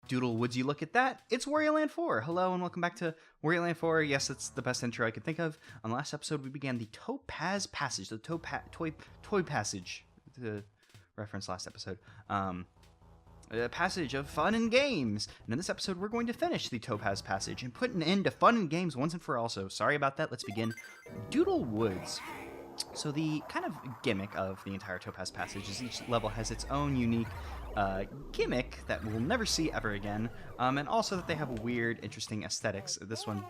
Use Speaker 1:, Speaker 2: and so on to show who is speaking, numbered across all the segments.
Speaker 1: Doodle Woods, you look at that. It's Wario Land 4. Hello and welcome back to Wario Land 4. Yes, it's the best intro I could think of. On the last episode, we began the Topaz Passage, the Toy Passage, to reference last episode. A passage of fun and games. And in this episode, we're going to finish the Topaz Passage and put an end to fun and games once and for all. So sorry about that. Let's begin. Doodle Woods. So the kind of gimmick of the entire Topaz Passage is each level has its own unique gimmick that we'll never see ever again, and also that they have weird, interesting aesthetics. This one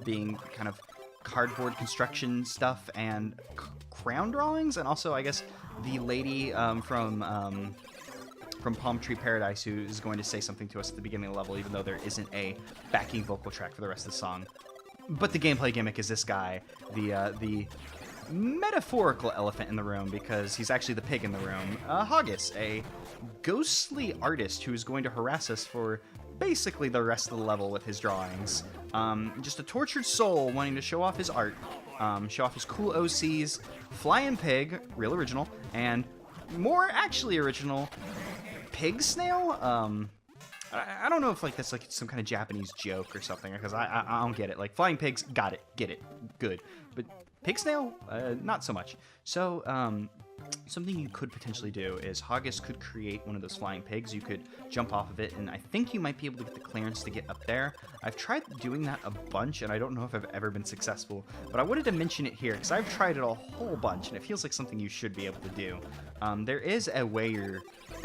Speaker 1: being kind of cardboard construction stuff and crown drawings, and also, I guess, the lady from Palm Tree Paradise who is going to say something to us at the beginning of the level, even though there isn't a backing vocal track for the rest of the song. But the gameplay gimmick is this guy, the metaphorical elephant in the room, because he's actually the pig in the room. Hoggus, a ghostly artist who's going to harass us for basically the rest of the level with his drawings. Just a tortured soul wanting to show off his art, show off his cool OCs, flying pig, real original, and more actually original, pig snail. I don't know if like that's like some kind of Japanese joke or something, because I don't get it. Like flying pigs, got it, get it, good, but pig snail, not so much. So something you could potentially do is Hoggus could create one of those flying pigs. You could jump off of it, and I think you might be able to get the clearance to get up there. I've tried doing that a bunch, and I don't know if I've ever been successful, but I wanted to mention it here because I've tried it a whole bunch, and it feels like something you should be able to do. There is a way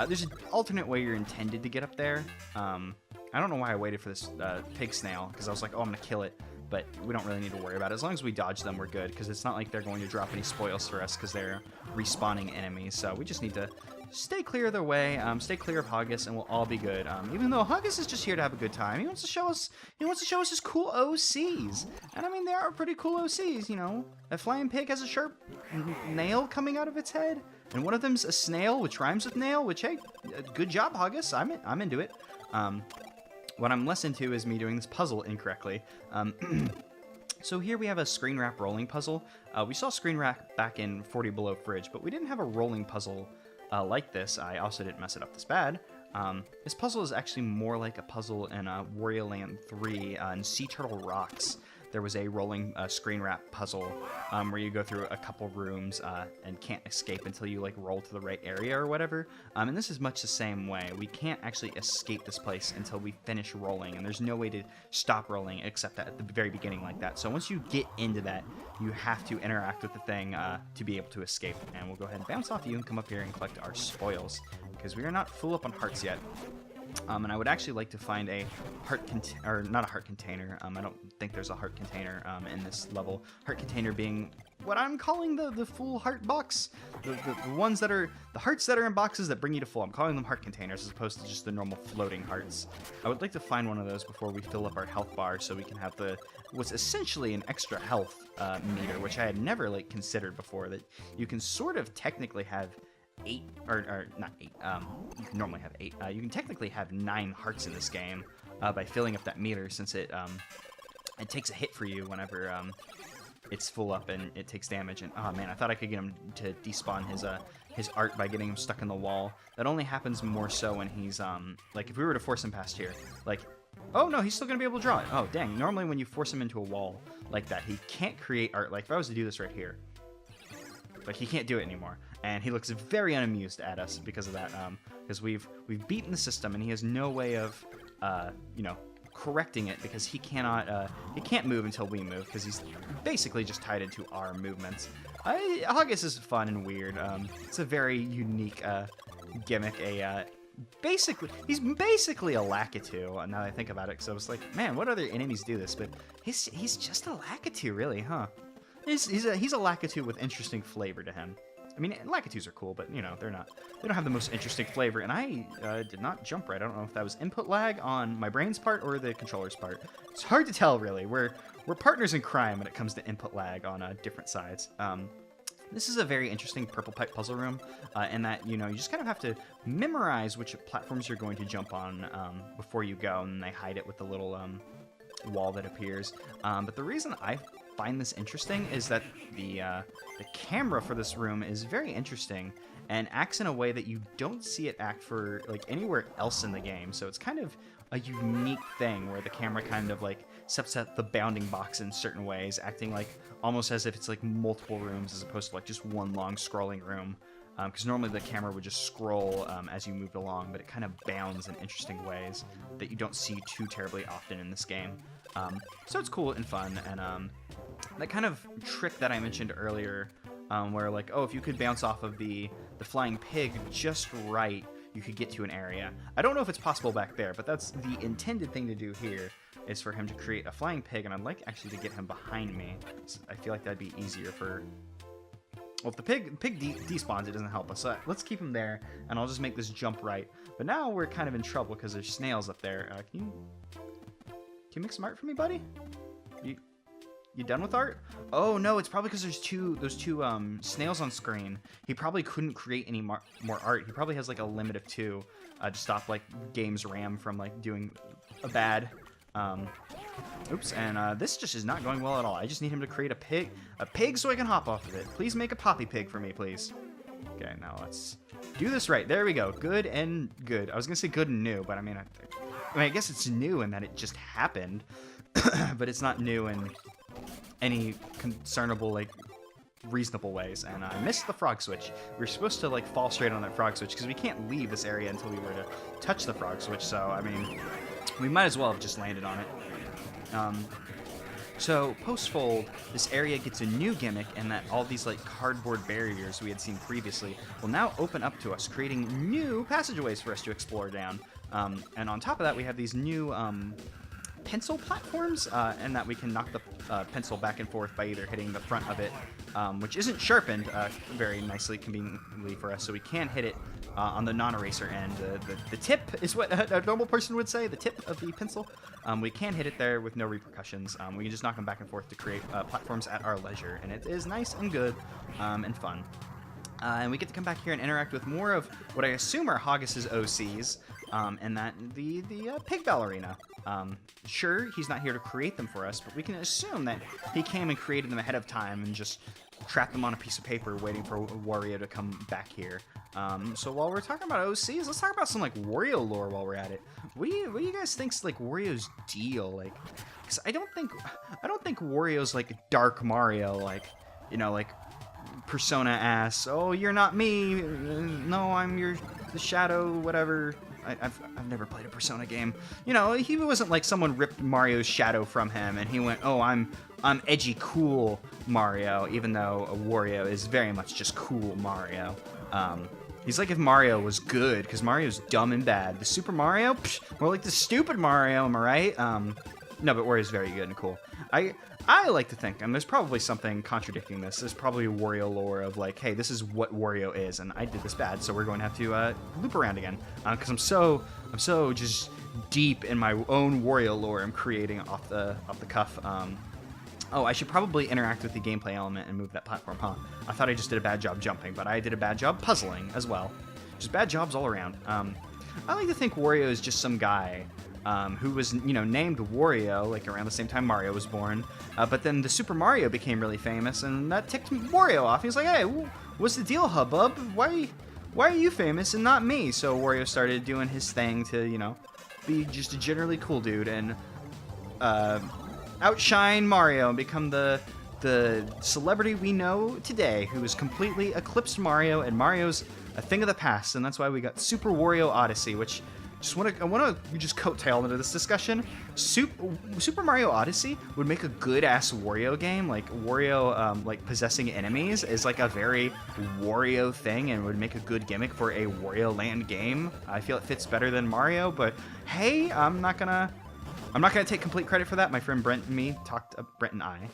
Speaker 1: there's an alternate way you're intended to get up there. I don't know why I waited for this pig snail, because I was like, oh, I'm gonna kill it. But we don't really need to worry about it. As long as we dodge them, we're good, because it's not like they're going to drop any spoils for us because they're respawning enemies. So we just need to stay clear of their way, stay clear of Hoggus, and we'll all be good. Even though Hoggus is just here to have a good time, he wants to show us his cool OCs. And I mean, they are pretty cool OCs, you know. A flying pig has a sharp nail coming out of its head, and one of them's a snail, which rhymes with nail. Which, hey, good job, Hoggus. I'm into it. What I'm less into is me doing this puzzle incorrectly. So here we have a screen wrap rolling puzzle. We saw screen wrap back in 40 Below Fridge, but we didn't have a rolling puzzle like this. I also didn't mess it up this bad. This puzzle is actually more like a puzzle in Wario Land 3 in Sea Turtle Rocks. There was a rolling screen wrap puzzle where you go through a couple rooms and can't escape until you like roll to the right area or whatever. And this is much the same way. We can't actually escape this place until we finish rolling, and there's no way to stop rolling except at the very beginning like that. So once you get into that, you have to interact with the thing to be able to escape. And we'll go ahead and bounce off you and come up here and collect our spoils, because we are not full up on hearts yet. And I would actually like to find a not a heart container. I don't think there's a heart container in this level. Heart container being what I'm calling the full heart box. The ones that are the hearts that are in boxes that bring you to full. I'm calling them heart containers as opposed to just the normal floating hearts. I would like to find one of those before we fill up our health bar, so we can have what's essentially an extra health meter, which I had never like considered before. That you can sort of technically have 8, or not 8, you can normally have 8. You can technically have 9 hearts in this game by filling up that meter, since it takes a hit for you whenever it's full up and it takes damage. And oh man, I thought I could get him to despawn his art by getting him stuck in the wall. That only happens more so when he's like if we were to force him past here, like, oh no, he's still gonna be able to draw it. Oh dang, normally when you force him into a wall like that, he can't create art. Like if I was to do this right here, like he can't do it anymore, and he looks very unamused at us because of that. Because we've beaten the system, and he has no way of, correcting it, because he can't move until we move, because he's basically just tied into our movements. Hoggus is fun and weird. It's a very unique gimmick. He's basically a Lakitu. Now that I think about it, because I was like, man, what other enemies do this? But he's just a Lakitu, really, huh? He's a Lakitu with interesting flavor to him. I mean, Lakitus are cool, but, you know, they don't have the most interesting flavor. And I did not jump right. I don't know if that was input lag on my brain's part or the controller's part. It's hard to tell, really. We're partners in crime when it comes to input lag on different sides. This is a very interesting purple pipe puzzle room, in that, you know, you just kind of have to memorize which platforms you're going to jump on before you go, and they hide it with the little wall that appears. But the reason I find this interesting is that the camera for this room is very interesting and acts in a way that you don't see it act for like anywhere else in the game. So it's kind of a unique thing where the camera kind of like steps at the bounding box in certain ways, acting like almost as if it's like multiple rooms as opposed to like just one long scrolling room. Because normally the camera would just scroll as you moved along, but it kind of bounds in interesting ways that you don't see too terribly often in this game. So it's cool and fun, and that kind of trick that I mentioned earlier, where like, oh, if you could bounce off of the flying pig just right, you could get to an area. I don't know if it's possible back there, but that's the intended thing to do here, is for him to create a flying pig, and I'd like actually to get him behind me. So I feel like that'd be easier for... Well, if the pig despawns, it doesn't help us. So let's keep him there, and I'll just make this jump right. But now we're kind of in trouble because there's snails up there. Can you make some art for me, buddy? You done with art? Oh no, it's probably because there's those two snails on screen. He probably couldn't create any more art. He probably has like a limit of 2 to stop like game's RAM from like doing a bad. Oops, and this just is not going well at all. I just need him to create a pig so I can hop off of it. Please make a poppy pig for me, please. Okay, now let's do this right. There we go. Good and good. I was gonna say good and new, but I mean, I guess it's new in that it just happened, but it's not new in any concernable, like, reasonable ways. And I missed the frog switch. We were supposed to like fall straight on that frog switch because we can't leave this area until we were to touch the frog switch. So I mean, we might as well have just landed on it. So post-fold, this area gets a new gimmick in that all these like cardboard barriers we had seen previously will now open up to us, creating new passageways for us to explore down. And on top of that, we have these new pencil platforms, and that we can knock the pencil back and forth by either hitting the front of it, which isn't sharpened very nicely, conveniently for us, so we can hit it on the non-eraser end. The tip is what a normal person would say, the tip of the pencil. We can hit it there with no repercussions. We can just knock them back and forth to create platforms at our leisure, and it is nice and good and fun. And we get to come back here and interact with more of what I assume are Hoggus' OCs, and that the pig ballerina. Sure, he's not here to create them for us, but we can assume that he came and created them ahead of time and just trapped them on a piece of paper waiting for Wario to come back here. So while we're talking about OCs, let's talk about some like Wario lore while we're at it. What do you guys think's like Wario's deal? Like, because I don't think Wario's like Dark Mario, like, you know, like Persona ass. Oh, you're not me. No, I'm the shadow. Whatever. I've never played a Persona game. You know, he wasn't like someone ripped Mario's shadow from him and he went, oh, I'm edgy, cool Mario, even though Wario is very much just cool Mario. He's like if Mario was good, because Mario's dumb and bad. The Super Mario, more like the stupid Mario, am I right? No, but Wario's very good and cool. I like to think, and there's probably something contradicting this. There's probably a Wario lore of like, hey, this is what Wario is, and I did this bad, so we're going to have to loop around again. Because I'm so just deep in my own Wario lore I'm creating off the cuff. Oh, I should probably interact with the gameplay element and move that platform, huh? I thought I just did a bad job jumping, but I did a bad job puzzling as well. Just bad jobs all around. I like to think Wario is just some guy who was, you know, named Wario, like around the same time Mario was born. But then the Super Mario became really famous, and that ticked Wario off. He was like, hey, what's the deal, hubbub? Why are you famous and not me? So Wario started doing his thing to, you know, be just a generally cool dude and outshine Mario and become the celebrity we know today, who has completely eclipsed Mario, and Mario's a thing of the past. And that's why we got Super Wario Odyssey, which I want to just coattail into this discussion. Super Mario Odyssey would make a good-ass Wario game. Like, Wario, like, possessing enemies is, like, a very Wario thing and would make a good gimmick for a Wario Land game. I feel it fits better than Mario, but hey, I'm not gonna take complete credit for that. My friend Brent and I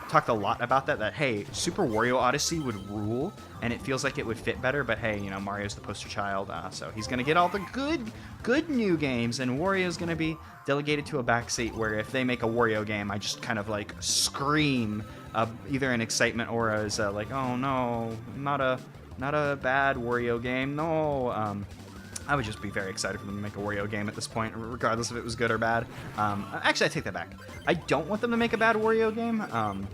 Speaker 1: talked a lot about that, hey, Super Wario Odyssey would rule, and it feels like it would fit better, but hey, you know, Mario's the poster child, so he's gonna get all the good new games, and Wario's gonna be delegated to a backseat where if they make a Wario game, I just kind of like scream, either in excitement or as like, oh no, not a bad Wario game, no. I would just be very excited for them to make a Wario game at this point, regardless if it was good or bad. Actually, I take that back. I don't want them to make a bad Wario game,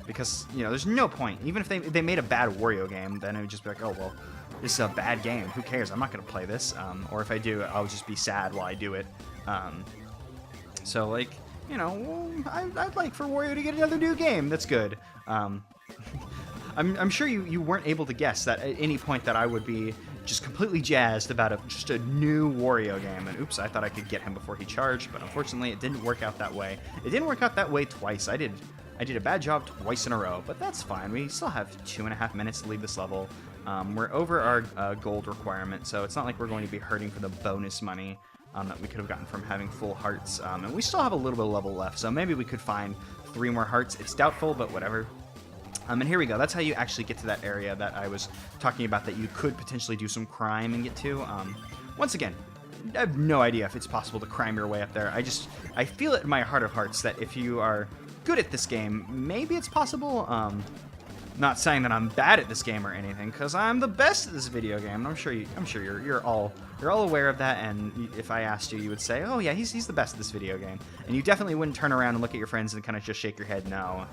Speaker 1: because, you know, there's no point. Even if they made a bad Wario game, then it would just be like, oh, well, this is a bad game. Who cares? I'm not going to play this. Or if I do, I'll just be sad while I do it. So, like, you know, I'd like for Wario to get another new game. That's good. I'm sure you weren't able to guess that at any point that I would be just completely jazzed about just a new Wario game. And oops, I thought I could get him before he charged, but unfortunately it didn't work out that way. It didn't work out that way twice. I did a bad job twice in a row, but that's fine. We still have 2.5 minutes to leave this level. We're over our gold requirement, so it's not like we're going to be hurting for the bonus money that we could have gotten from having full hearts. And we still have a little bit of level left, so maybe we could find 3 more hearts. It's doubtful, but whatever. And here we go. That's how you actually get to that area that I was talking about that you could potentially do some crime and get to. Once again, I have no idea if it's possible to crime your way up there. I feel it in my heart of hearts that if you are good at this game, maybe it's possible. Not saying that I'm bad at this game or anything, because I'm the best at this video game. And I'm sure you're all aware of that. And if I asked you, you would say, "Oh yeah, he's the best at this video game." And you definitely wouldn't turn around and look at your friends and kind of just shake your head no,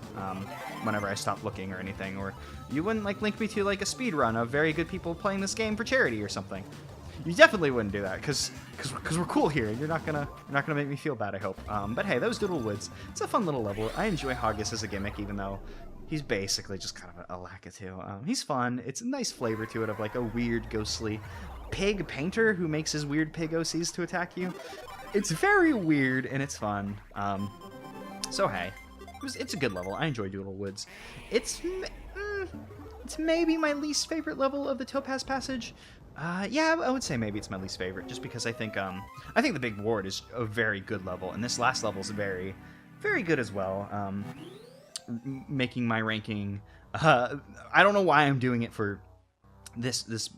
Speaker 1: whenever I stopped looking or anything. Or you wouldn't like link me to like a speed run of very good people playing this game for charity or something. You definitely wouldn't do that because we're cool here. You're not gonna make me feel bad, I hope. But hey, that was Doodle Woods. It's a fun little level. I enjoy Hoggus as a gimmick, even though he's basically just kind of a lackatoo. He's fun. It's a nice flavor to it of like a weird, ghostly pig painter who makes his weird pig OCs to attack you. It's very weird and it's fun. So hey, it's a good level. I enjoy Doodle Woods. It's maybe my least favorite level of the Topaz Passage. Yeah, I would say maybe it's my least favorite, just because I think the Big Ward is a very good level, and this last level is very, very good as well. Making my ranking, I don't know why I'm doing it for this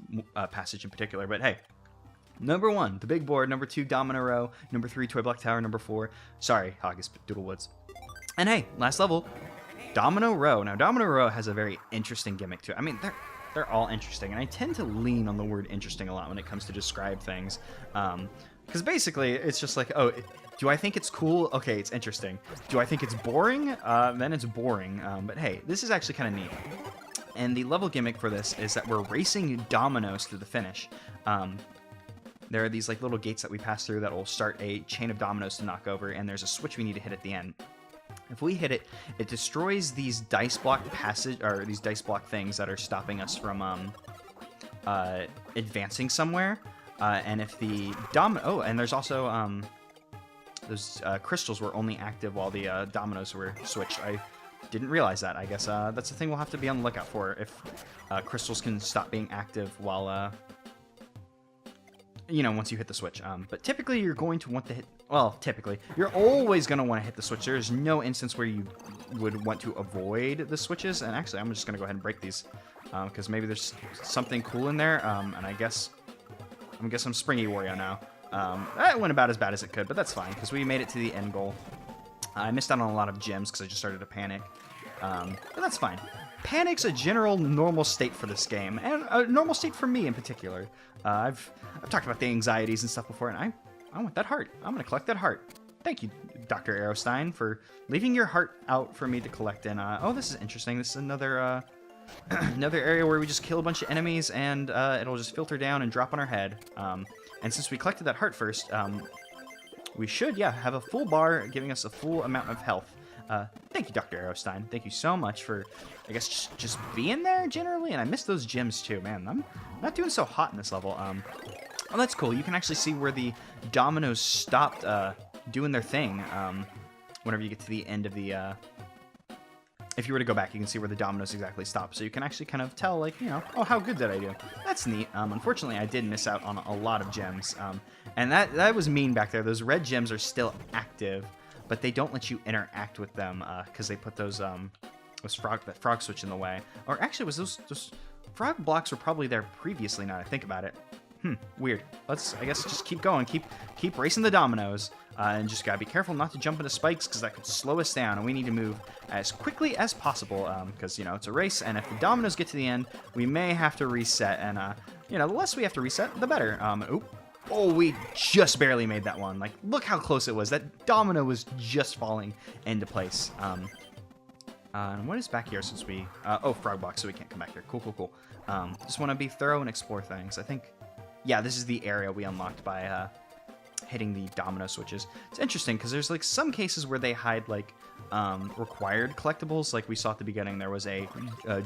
Speaker 1: passage in particular, but hey, number 1, the Big Board. Number 2, Domino Row. Number 3, Toy Block Tower. Number 4, sorry, Hoggus, Doodle Woods. And hey, last level, Domino Row. Now, Domino Row has a very interesting gimmick to it. I mean, they're all interesting, and I tend to lean on the word interesting a lot when it comes to describe things, because basically it's just like, oh, do I think it's cool? Okay, it's interesting. Do I think it's boring? Then it's boring. But hey, this is actually kind of neat. And the level gimmick for this is that we're racing dominoes to the finish. There are these like little gates that we pass through that will start a chain of dominoes to knock over, and there's a switch we need to hit at the end. If we hit it, it destroys these dice block these dice block things that are stopping us from advancing somewhere. And if the and there's also those crystals were only active while the dominoes were switched. I didn't realize that. I guess that's the thing we'll have to be on the lookout for, if crystals can stop being active while once you hit the switch. But typically you're going to want to hit, well, typically, you're always going to want to hit the switch. There's no instance where you would want to avoid the switches. And actually, I'm just going to go ahead and break these, because maybe there's something cool in there. And I guess I'm Springy Wario now. That went about as bad as it could, but that's fine, because we made it to the end goal. I missed out on a lot of gems because I just started to panic. But that's fine. Panic's a general normal state for this game, and a normal state for me in particular. I've talked about the anxieties and stuff before, and I want that heart. I'm going to collect that heart. Thank you, Dr. Arrowstein, for leaving your heart out for me to collect. And oh, this is interesting. This is another another area where we just kill a bunch of enemies, and it'll just filter down and drop on our head. And since we collected that heart first, we should, have a full bar, giving us a full amount of health. Thank you, Dr. Arrowstein. Thank you so much for, I guess, just being there generally. And I missed those gems too, man. I'm not doing so hot in this level. Oh, that's cool. You can actually see where the dominoes stopped doing their thing. Whenever you get to the end of the, if you were to go back, you can see where the dominoes exactly stop. So you can actually kind of tell, like, oh, how good did I do? That's neat. Unfortunately, I did miss out on a lot of gems. And that was mean back there. Those red gems are still active, but they don't let you interact with them because they put that frog switch in the way. Or actually, was those frog blocks were probably there previously, now that I think about it. Weird. Let's, I guess, just keep going. Keep racing the dominoes. And just gotta be careful not to jump into spikes, because that could slow us down, and we need to move as quickly as possible, because, it's a race, and if the dominoes get to the end, we may have to reset, and, the less we have to reset, the better. Oh, we just barely made that one. Like, look how close it was. That domino was just falling into place. And what is back here since we... oh, frog box, so we can't come back here. Cool. Just want to be thorough and explore things. I think... Yeah, this is the area we unlocked by hitting the domino switches. It's interesting because there's like some cases where they hide like required collectibles. Like we saw at the beginning, there was a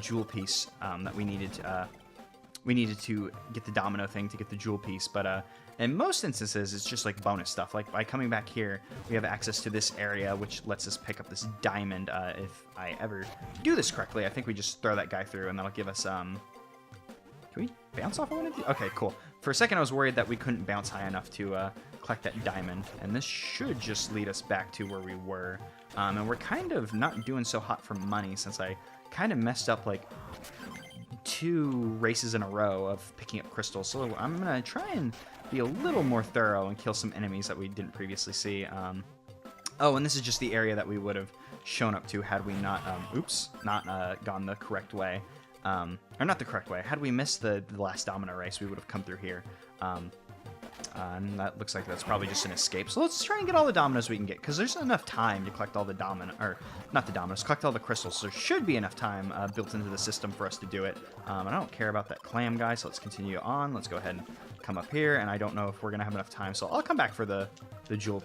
Speaker 1: jewel piece that we needed to get the domino thing to get the jewel piece, but in most instances, it's just like bonus stuff. Like by coming back here, we have access to this area, which lets us pick up this diamond. If I ever do this correctly, I think we just throw that guy through, and that'll give us Can we bounce off of one of these? Okay, cool. For a second, I was worried that we couldn't bounce high enough to collect that diamond, and this should just lead us back to where we were. And we're kind of not doing so hot for money since I kind of messed up like 2 races in a row of picking up crystals. So I'm gonna try and be a little more thorough and kill some enemies that we didn't previously see. Oh, and this is just the area that we would have shown up to had we not, not gone the correct way. Or not the correct way. Had we missed the last domino race, we would have come through here. And that looks like that's probably just an escape. So let's try and get all the dominoes we can get, because there's enough time to collect all the collect all the crystals. So there should be enough time built into the system for us to do it. And I don't care about that clam guy, so let's continue on. Let's go ahead and come up here, and I don't know if we're going to have enough time, so I'll come back for the jewel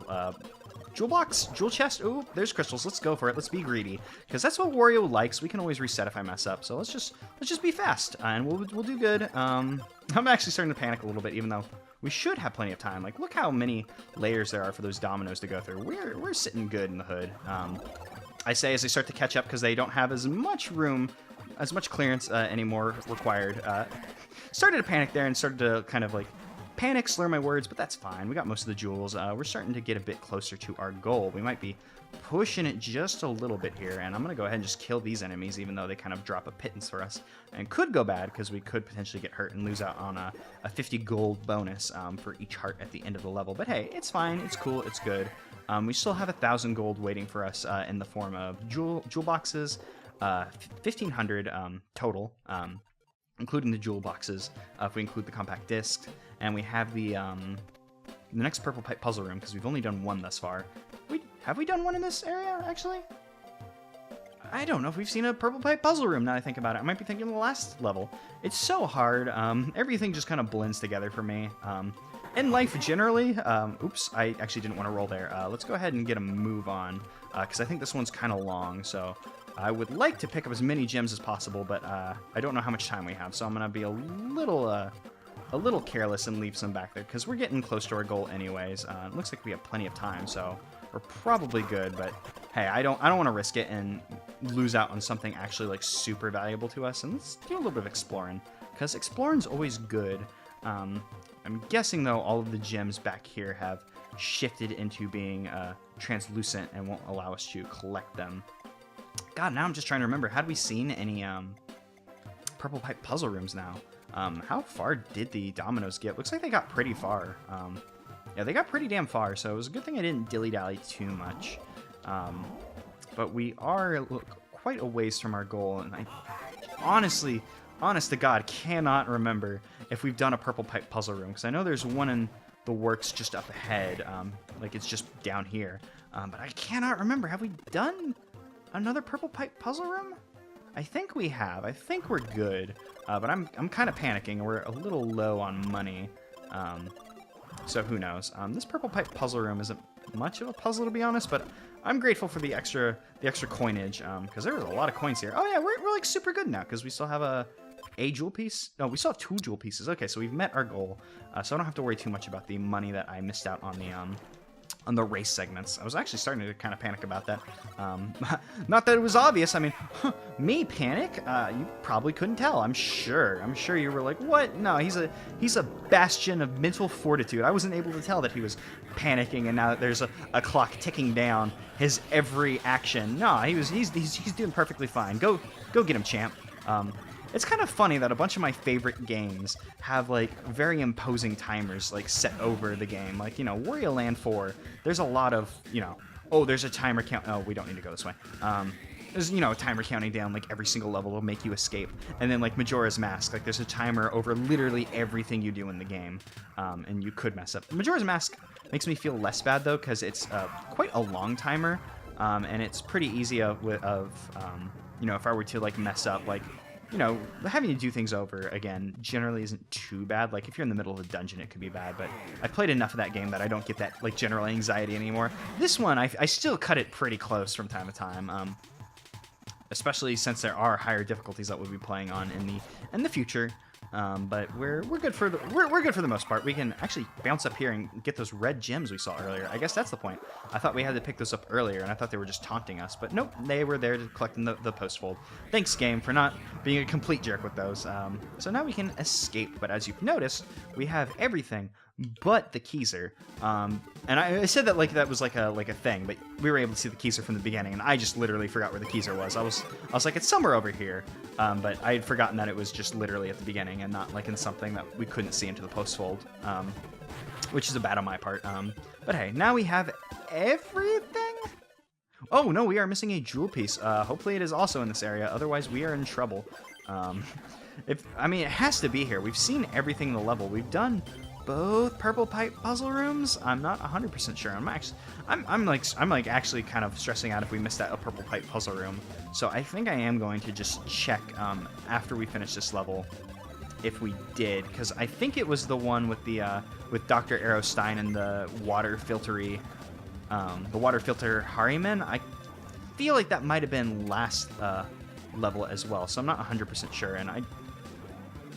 Speaker 1: box, jewel chest. Ooh, there's crystals. Let's go for it. Let's be greedy, because that's what Wario likes. We can always reset if I mess up, so let's just be fast, and we'll do good. I'm actually starting to panic a little bit, even though we should have plenty of time. Like, look how many layers there are for those dominoes to go through. We're sitting good in the hood. I say as they start to catch up, because they don't have as much room, as much clearance anymore required. Started to panic there and started to kind of like panic, slur my words, but that's fine. We got most of the jewels. We're starting to get a bit closer to our goal. We might be pushing it just a little bit here, and I'm going to go ahead and just kill these enemies, even though they kind of drop a pittance for us, and could go bad because we could potentially get hurt and lose out on a 50 gold bonus for each heart at the end of the level. But hey, it's fine, it's cool, it's good. We still have 1,000 gold waiting for us in the form of jewel boxes, 1,500 total, including the jewel boxes, if we include the compact disc. And we have the next purple pipe puzzle room, because we've only done one thus far. Have we done one in this area, actually? I don't know if we've seen a purple pipe puzzle room, now that I think about it. I might be thinking of the last level. It's so hard. Everything just kind of blends together for me. In life, generally, oops, I actually didn't want to roll there. Let's go ahead and get a move on, because I think this one's kind of long, so I would like to pick up as many gems as possible, but I don't know how much time we have, so I'm going to be a little careless and leave some back there, because we're getting close to our goal anyways. It looks like we have plenty of time, so we're probably good, but hey, I don't want to risk it and lose out on something actually like super valuable to us. And let's do a little bit of exploring, because exploring's always good. I'm guessing though all of the gems back here have shifted into being translucent and won't allow us to collect them. God, now I'm just trying to remember, had we seen any purple pipe puzzle rooms now? How far did the dominoes get? Looks like they got pretty far. Yeah, they got pretty damn far, so it was a good thing I didn't dilly-dally too much. But we are quite a ways from our goal, and I honest to God, cannot remember if we've done a purple pipe puzzle room, because I know there's one in the works just up ahead, like it's just down here. But I cannot remember. Have we done another purple pipe puzzle room? I think we have. I think we're good. But I'm kind of panicking. We're a little low on money. So who knows? This purple pipe puzzle room isn't much of a puzzle, to be honest, but I'm grateful for the extra coinage, because there was a lot of coins here. Oh yeah, we're like super good now, because we still have a jewel piece. No, we still have 2 jewel pieces. Okay, so we've met our goal, so I don't have to worry too much about the money that I missed out on the race segments. I was actually starting to kind of panic about that. Not that it was obvious. I mean, me panic? You probably couldn't tell. I'm sure you were like, what? No, he's a bastion of mental fortitude. I wasn't able to tell that he was panicking, and now that there's a clock ticking down his every action. No, he's doing perfectly fine. Go get him, champ. It's kind of funny that a bunch of my favorite games have, like, very imposing timers, like, set over the game. Like, you know, Wario Land 4, there's a lot of, you know, oh, there's a timer count. Oh, we don't need to go this way. There's, you know, a timer counting down, like, every single level will make you escape. And then, like, Majora's Mask, like, there's a timer over literally everything you do in the game. And you could mess up. Majora's Mask makes me feel less bad, though, because it's quite a long timer. And it's pretty easy you know, if I were to, like, mess up, like, you know, having to do things over again generally isn't too bad. Like, if you're in the middle of a dungeon, it could be bad, but I played enough of that game that I don't get that, like, general anxiety anymore. This one, I still cut it pretty close from time to time, especially since there are higher difficulties that we'll be playing on in the future. But we're good for we're good for the most part. We can actually bounce up here and get those red gems we saw earlier. I guess that's the point. I thought we had to pick those up earlier, and I thought they were just taunting us. But nope, they were there to collect the post fold. Thanks, game, for not being a complete jerk with those. So now we can escape. But as you've noticed, we have everything but the Keyser. And I said that like that was like a thing, but we were able to see the Keyser from the beginning, and I just literally forgot where the Keyser was. I was like, it's somewhere over here. But I had forgotten that it was just literally at the beginning and not like in something that we couldn't see into the post fold, which is a bad on my part. But hey, now we have everything. Oh no, we are missing a jewel piece. Hopefully it is also in this area. Otherwise, we are in trouble. I mean, it has to be here. We've seen everything in the level. We've done both purple pipe puzzle rooms. I'm not 100% sure. I'm like actually kind of stressing out if we missed that purple pipe puzzle room. So I think I am going to just check after we finish this level if we did, because I think it was the one with the with Dr. Aerostein and the water filter Harryman. I feel like that might have been last level as well. So I'm not 100% sure. And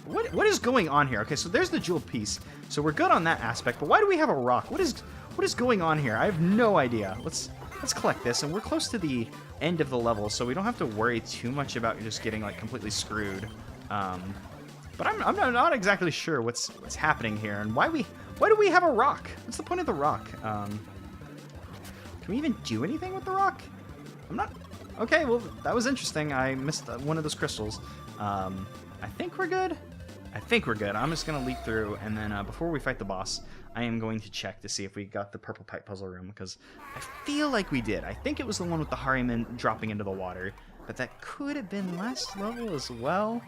Speaker 1: what is going on here? Okay, so there's the jewel piece. So we're good on that aspect, but why do we have a rock? What is going on here? I have no idea. Let's collect this, and we're close to the end of the level, so we don't have to worry too much about just getting like completely screwed. But I'm not exactly sure what's happening here, and why do we have a rock? What's the point of the rock? Can we even do anything with the rock? I'm not. Okay, well that was interesting. I missed one of those crystals. I think we're good. I think we're good. I'm just going to leap through, and then before we fight the boss, I am going to check to see if we got the purple pipe puzzle room, because I feel like we did. I think it was the one with the Harryman dropping into the water, but that could have been last level as well.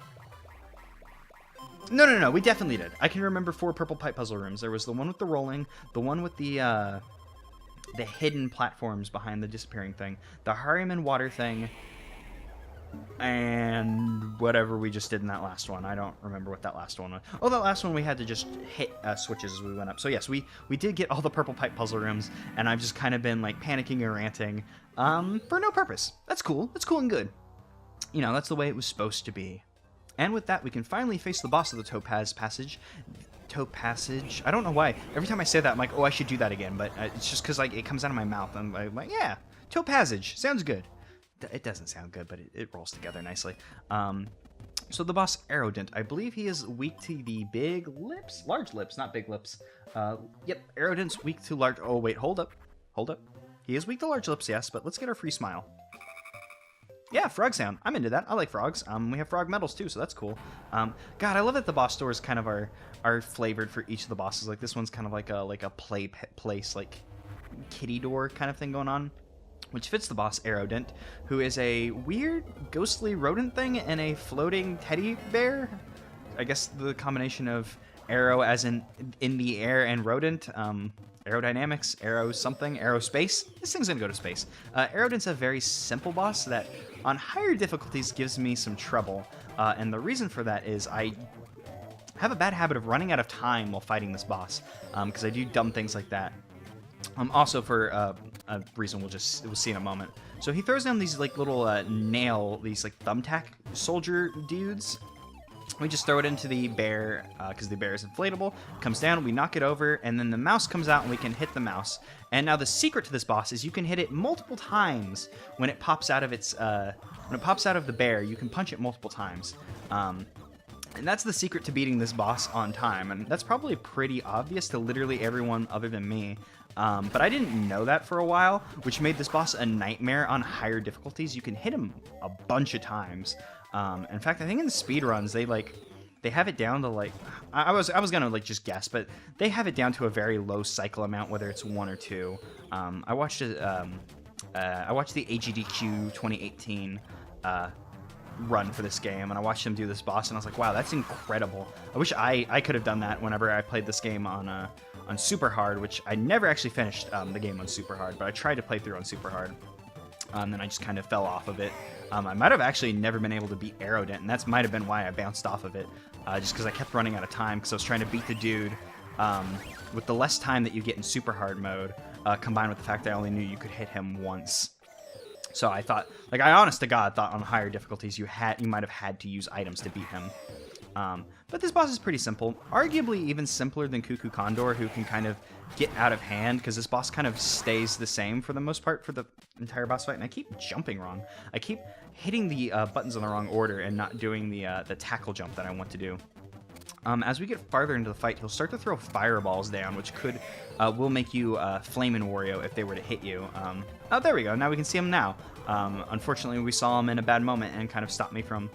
Speaker 1: No, we definitely did. I can remember 4 purple pipe puzzle rooms. There was the one with the rolling, the one with the hidden platforms behind the disappearing thing, the Harryman water thing, and whatever we just did in that last one. I don't remember what that last one was. Oh, that last one we had to just hit switches as we went up. So yes, we did get all the purple pipe puzzle rooms, and I've just kind of been like panicking and ranting for no purpose. That's cool. That's cool and good. You know, that's the way it was supposed to be. And with that, we can finally face the boss of the Topaz Passage. Topazage. I don't know why. Every time I say that, I'm like, oh, I should do that again. But it's just because like it comes out of my mouth. I'm like, yeah, Topazage. Sounds good. It doesn't sound good, but it rolls together nicely. So the boss Aerodent, I believe he is weak to the big lips, large lips, not big lips. Yep, Aerodent's weak to large. Oh wait, hold up. He is weak to large lips, yes, but let's get our free smile. Yeah, frog sound. I'm into that. I like frogs. We have frog medals too, so that's cool. God, I love that the boss doors kind of are flavored for each of the bosses. Like this one's kind of like a place, like kitty door kind of thing going on, which fits the boss Aerodent, who is a weird ghostly rodent thing and a floating teddy bear. I guess the combination of arrow as in the air and rodent. Aerodynamics, aero something, aerospace. This thing's gonna go to space. Aerodent's a very simple boss that on higher difficulties gives me some trouble. And the reason for that is I have a bad habit of running out of time while fighting this boss, because I do dumb things like that. Also for a reason we'll see in a moment. So he throws down these like little these like thumbtack soldier dudes. We just throw it into the bear, because the bear is inflatable. Comes down, we knock it over, and then the mouse comes out and we can hit the mouse. And now the secret to this boss is you can hit it multiple times when it pops out of the bear. You can punch it multiple times. And that's the secret to beating this boss on time. And that's probably pretty obvious to literally everyone other than me. But I didn't know that for a while, which made this boss a nightmare on higher difficulties. You can hit him a bunch of times. In fact, I think in the speedruns, they have it down to like, I was gonna like just guess, but they have it down to a very low cycle amount, whether it's 1 or 2. I watched the AGDQ 2018 run for this game, and I watched him do this boss, and I was like, wow, that's incredible. I wish I could have done that whenever I played this game on super hard, which I never actually finished the game on super hard, but I tried to play through on super hard. Then I just kind of fell off of it. I might have actually never been able to beat Aerodent, and that might have been why I bounced off of it, just because I kept running out of time because I was trying to beat the dude with the less time that you get in super hard mode, combined with the fact that I only knew you could hit him once. So I thought, like, I honest to God thought on higher difficulties you might have had to use items to beat him. But this boss is pretty simple, arguably even simpler than Cuckoo Condor, who can kind of get out of hand, because this boss kind of stays the same for the most part for the entire boss fight, and I keep jumping wrong. I keep hitting the buttons in the wrong order and not doing the tackle jump that I want to do. As we get farther into the fight, he'll start to throw fireballs down, which will make you Flamin' Wario if they were to hit you. Oh, there we go. Now we can see him now. Unfortunately, we saw him in a bad moment and kind of stopped me from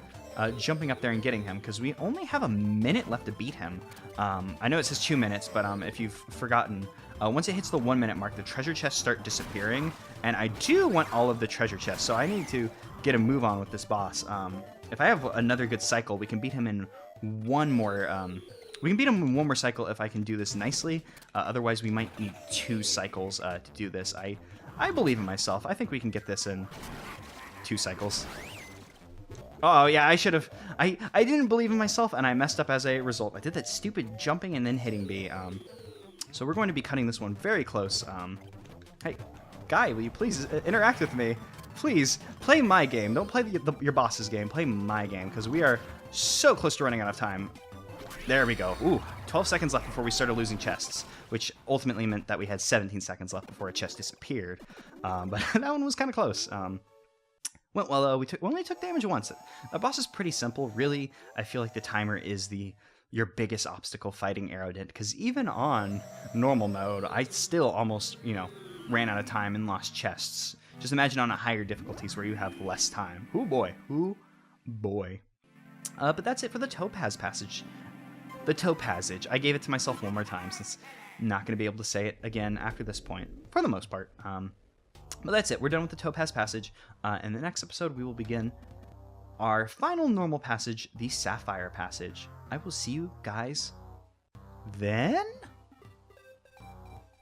Speaker 1: jumping up there and getting him, because we only have a minute left to beat him. I know it says 2 minutes, but if you've forgotten, once it hits the 1 minute mark, the treasure chests start disappearing, and I do want all of the treasure chests, so I need to get a move on with this boss. If I have another good cycle, we can beat him in one more cycle if I can do this nicely. Otherwise, we might need 2 cycles to do this. I believe in myself. I think we can get this in 2 cycles. Oh, yeah, I should have... I didn't believe in myself, and I messed up as a result. I did that stupid jumping and then hitting B. So we're going to be cutting this one very close. Hey, guy, will you please interact with me? Please, play my game. Don't play your boss's game. Play my game, because we are so close to running out of time. There we go. Ooh, 12 seconds left before we started losing chests, which ultimately meant that we had 17 seconds left before a chest disappeared. But that one was kind of close. We only took damage once. The boss is pretty simple. Really, I feel like the timer is your biggest obstacle fighting Aerodent, because even on normal mode, I still almost, ran out of time and lost chests. Just imagine on a higher difficulties where you have less time. Ooh boy. Ooh boy. But that's it for the Topaz Passage. The Topazage. I gave it to myself one more time, since I'm not going to be able to say it again after this point, for the most part. But that's it. We're done with the Topaz Passage. In the next episode, we will begin our final normal passage, the Sapphire Passage. I will see you guys then.